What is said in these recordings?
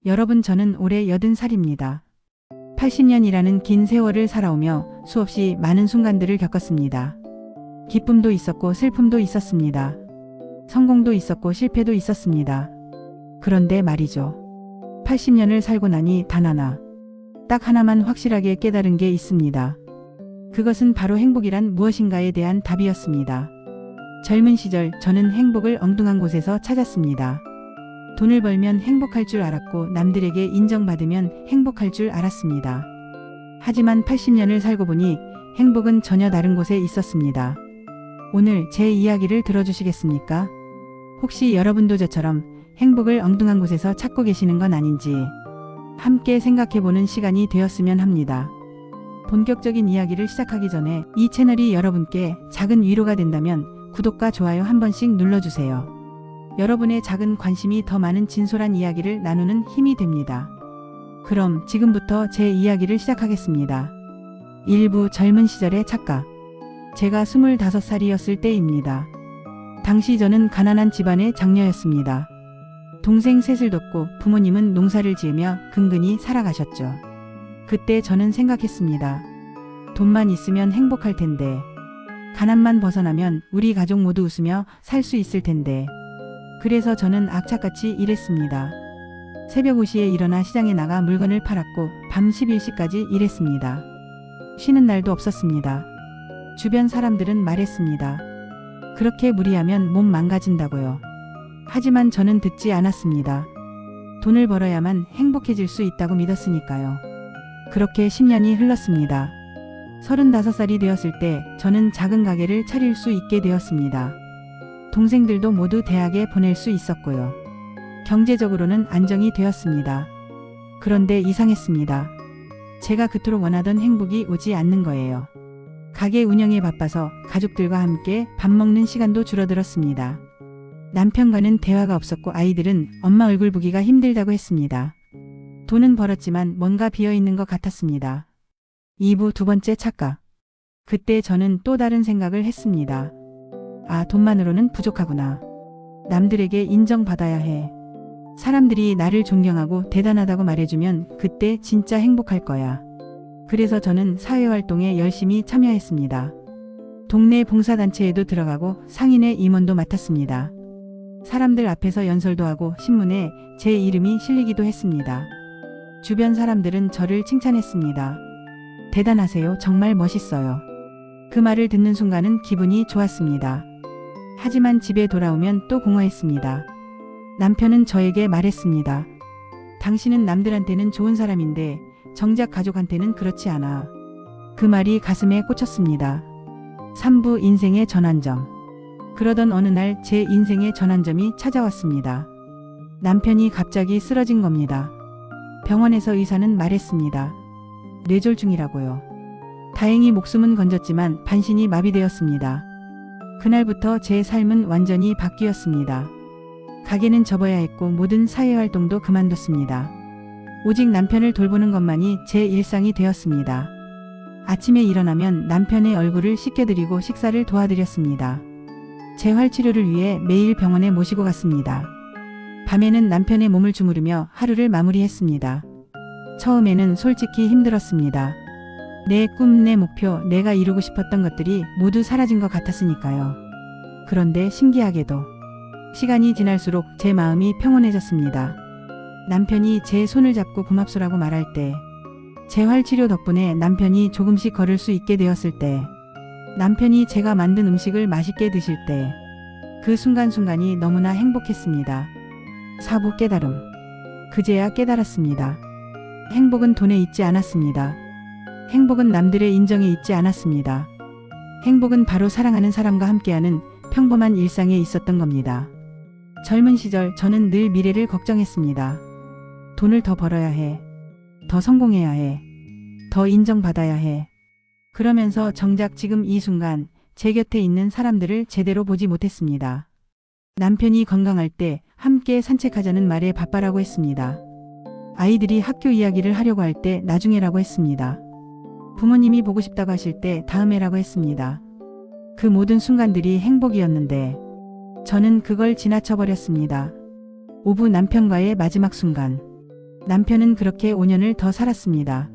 여러분, 저는 올해 80살입니다. 80년이라는 긴 세월을 살아오며 수없이 많은 순간들을 겪었습니다. 기쁨도 있었고 슬픔도 있었습니다. 성공도 있었고 실패도 있었습니다. 그런데 말이죠. 80년을 살고 나니 단 하나, 딱 하나만 확실하게 깨달은 게 있습니다. 그것은 바로 행복이란 무엇인가에 대한 답이었습니다. 젊은 시절 저는 행복을 엉뚱한 곳에서 찾았습니다. 돈을 벌면 행복할 줄 알았고 남들에게 인정받으면 행복할 줄 알았습니다. 하지만 80년을 살고 보니 행복은 전혀 다른 곳에 있었습니다. 오늘 제 이야기를 들어주시겠습니까? 혹시 여러분도 저처럼 행복을 엉뚱한 곳에서 찾고 계시는 건 아닌지 함께 생각해보는 시간이 되었으면 합니다. 본격적인 이야기를 시작하기 전에 이 채널이 여러분께 작은 위로가 된다면 구독과 좋아요 한 번씩 눌러주세요. 여러분의 작은 관심이 더 많은 진솔한 이야기를 나누는 힘이 됩니다. 그럼 지금부터 제 이야기를 시작하겠습니다. 일부 젊은 시절의 착각. 제가 25살이었을 때입니다. 당시 저는 가난한 집안의 장녀였습니다. 동생 셋을 뒀고 부모님은 농사를 지으며 근근히 살아가셨죠. 그때 저는 생각했습니다. 돈만 있으면 행복할 텐데, 가난만 벗어나면 우리 가족 모두 웃으며 살 수 있을 텐데. 그래서 저는 악착같이 일했습니다. 새벽 5시에 일어나 시장에 나가 물건을 팔았고 밤 11시까지 일했습니다. 쉬는 날도 없었습니다. 주변 사람들은 말했습니다. 그렇게 무리하면 몸 망가진다고요. 하지만 저는 듣지 않았습니다. 돈을 벌어야만 행복해질 수 있다고 믿었으니까요. 그렇게 10년이 흘렀습니다. 35살이 되었을 때 저는 작은 가게를 차릴 수 있게 되었습니다. 동생들도 모두 대학에 보낼 수 있었고요. 경제적으로는 안정이 되었습니다. 그런데 이상했습니다. 제가 그토록 원하던 행복이 오지 않는 거예요. 가게 운영에 바빠서 가족들과 함께 밥 먹는 시간도 줄어들었습니다. 남편과는 대화가 없었고 아이들은 엄마 얼굴 보기가 힘들다고 했습니다. 돈은 벌었지만 뭔가 비어있는 것 같았습니다. 2부 두 번째 착각. 그때 저는 또 다른 생각을 했습니다. 아, 돈만으로는 부족하구나. 남들에게 인정받아야 해. 사람들이 나를 존경하고 대단하다고 말해주면 그때 진짜 행복할 거야. 그래서 저는 사회활동에 열심히 참여했습니다. 동네 봉사단체에도 들어가고 상인의 임원도 맡았습니다. 사람들 앞에서 연설도 하고 신문에 제 이름이 실리기도 했습니다. 주변 사람들은 저를 칭찬했습니다. 대단하세요. 정말 멋있어요. 그 말을 듣는 순간은 기분이 좋았습니다. 하지만 집에 돌아오면 또 공허했습니다. 남편은 저에게 말했습니다. 당신은 남들한테는 좋은 사람인데 정작 가족한테는 그렇지 않아. 그 말이 가슴에 꽂혔습니다. 3부 인생의 전환점. 그러던 어느 날 제 인생의 전환점이 찾아왔습니다. 남편이 갑자기 쓰러진 겁니다. 병원에서 의사는 말했습니다. 뇌졸중이라고요. 다행히 목숨은 건졌지만 반신이 마비되었습니다. 그날부터 제 삶은 완전히 바뀌었습니다. 가게는 접어야 했고 모든 사회활동도 그만뒀습니다. 오직 남편을 돌보는 것만이 제 일상이 되었습니다. 아침에 일어나면 남편의 얼굴을 씻겨드리고 식사를 도와드렸습니다. 재활치료를 위해 매일 병원에 모시고 갔습니다. 밤에는 남편의 몸을 주무르며 하루를 마무리했습니다. 처음에는 솔직히 힘들었습니다. 내 꿈, 내 목표, 내가 이루고 싶었던 것들이 모두 사라진 것 같았으니까요. 그런데 신기하게도 시간이 지날수록 제 마음이 평온해졌습니다. 남편이 제 손을 잡고 고맙소라고 말할 때, 재활치료 덕분에 남편이 조금씩 걸을 수 있게 되었을 때, 남편이 제가 만든 음식을 맛있게 드실 때, 그 순간순간이 너무나 행복했습니다. 4부 깨달음. 그제야 깨달았습니다. 행복은 돈에 있지 않았습니다. 행복은 남들의 인정에 있지 않았습니다. 행복은 바로 사랑하는 사람과 함께하는 평범한 일상에 있었던 겁니다. 젊은 시절 저는 늘 미래를 걱정했습니다. 돈을 더 벌어야 해. 더 성공해야 해. 더 인정받아야 해. 그러면서 정작 지금 이 순간 제 곁에 있는 사람들을 제대로 보지 못했습니다. 남편이 건강할 때 함께 산책하자는 말에 바빠라고 했습니다. 아이들이 학교 이야기를 하려고 할 때 나중에라고 했습니다. 부모님이 보고 싶다고 하실 때 다음에라고 했습니다. 그 모든 순간들이 행복이었는데 저는 그걸 지나쳐버렸습니다. 오부 남편과의 마지막 순간. 남편은 그렇게 5년을 더 살았습니다.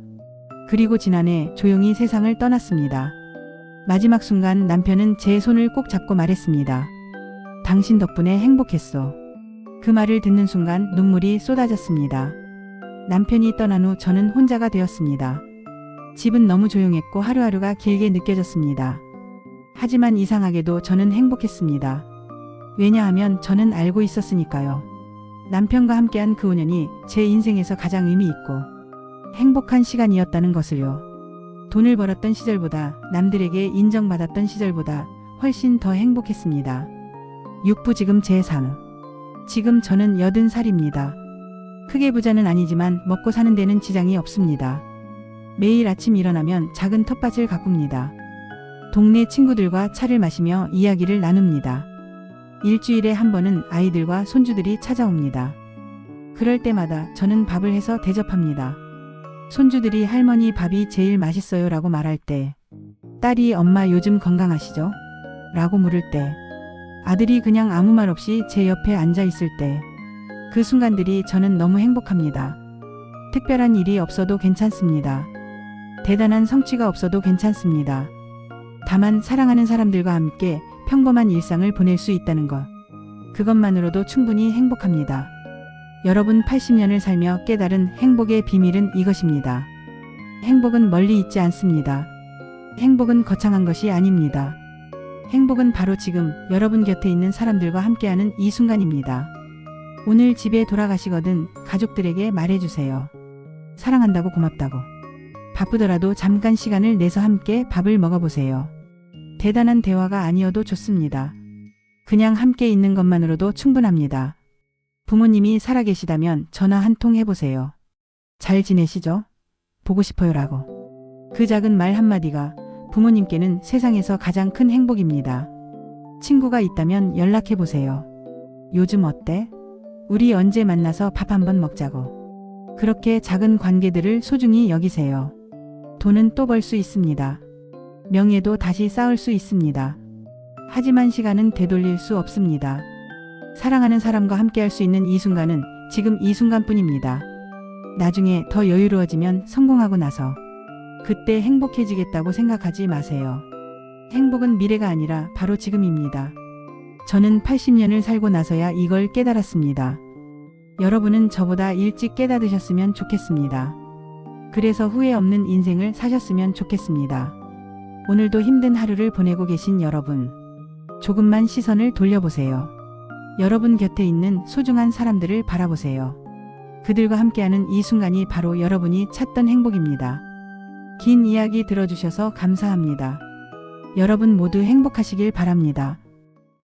그리고 지난해 조용히 세상을 떠났습니다. 마지막 순간 남편은 제 손을 꼭 잡고 말했습니다. 당신 덕분에 행복했어. 그 말을 듣는 순간 눈물이 쏟아졌습니다. 남편이 떠난 후 저는 혼자가 되었습니다. 집은 너무 조용했고 하루하루가 길게 느껴졌습니다. 하지만 이상하게도 저는 행복했습니다. 왜냐하면 저는 알고 있었으니까요. 남편과 함께한 그 5년이 제 인생에서 가장 의미 있고 행복한 시간이었다는 것을요. 돈을 벌었던 시절보다, 남들에게 인정받았던 시절보다 훨씬 더 행복했습니다. 육부 지금 제3. 지금 저는 80살입니다. 크게 부자는 아니지만 먹고 사는 데는 지장이 없습니다. 매일 아침 일어나면 작은 텃밭을 가꿉니다. 동네 친구들과 차를 마시며 이야기를 나눕니다. 일주일에 한 번은 아이들과 손주들이 찾아옵니다. 그럴 때마다 저는 밥을 해서 대접합니다. 손주들이 할머니 밥이 제일 맛있어요 라고 말할 때, 딸이 엄마 요즘 건강하시죠? 라고 물을 때, 아들이 그냥 아무 말 없이 제 옆에 앉아 있을 때, 그 순간들이 저는 너무 행복합니다. 특별한 일이 없어도 괜찮습니다. 대단한 성취가 없어도 괜찮습니다. 다만 사랑하는 사람들과 함께 평범한 일상을 보낼 수 있다는 것, 그것만으로도 충분히 행복합니다. 여러분 80년을 살며 깨달은 행복의 비밀은 이것입니다. 행복은 멀리 있지 않습니다. 행복은 거창한 것이 아닙니다. 행복은 바로 지금 여러분 곁에 있는 사람들과 함께하는 이 순간입니다. 오늘 집에 돌아가시거든 가족들에게 말해주세요. 사랑한다고, 고맙다고. 바쁘더라도 잠깐 시간을 내서 함께 밥을 먹어보세요. 대단한 대화가 아니어도 좋습니다. 그냥 함께 있는 것만으로도 충분합니다. 부모님이 살아계시다면 전화 한 통 해보세요. 잘 지내시죠? 보고 싶어요 라고. 그 작은 말 한마디가 부모님께는 세상에서 가장 큰 행복입니다. 친구가 있다면 연락해보세요. 요즘 어때? 우리 언제 만나서 밥 한번 먹자고. 그렇게 작은 관계들을 소중히 여기세요. 돈은 또 벌 수 있습니다. 명예도 다시 쌓을 수 있습니다. 하지만 시간은 되돌릴 수 없습니다. 사랑하는 사람과 함께 할 수 있는 이 순간은 지금 이 순간뿐입니다. 나중에 더 여유로워지면, 성공하고 나서 그때 행복해지겠다고 생각하지 마세요. 행복은 미래가 아니라 바로 지금입니다. 저는 80년을 살고 나서야 이걸 깨달았습니다. 여러분은 저보다 일찍 깨닫으셨으면 좋겠습니다. 그래서 후회 없는 인생을 사셨으면 좋겠습니다. 오늘도 힘든 하루를 보내고 계신 여러분, 조금만 시선을 돌려보세요. 여러분 곁에 있는 소중한 사람들을 바라보세요. 그들과 함께하는 이 순간이 바로 여러분이 찾던 행복입니다. 긴 이야기 들어주셔서 감사합니다. 여러분 모두 행복하시길 바랍니다.